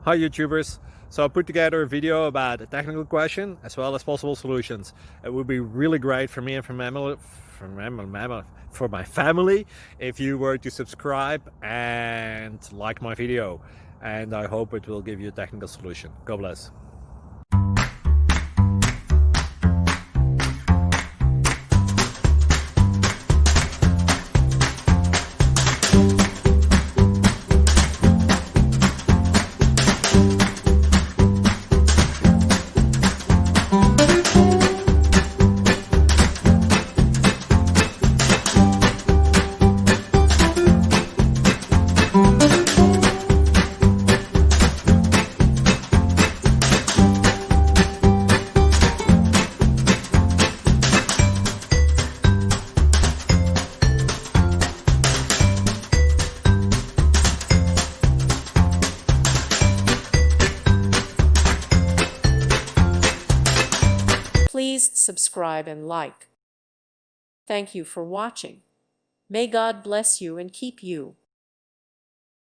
Hi YouTubers! So I put together a video about a technical question as well as possible solutions. It would be really great for me and for my family if you were to subscribe and like my video, and I hope it will give you a technical solution. God bless. Please subscribe and like. Thank you for watching. May God bless you and keep you.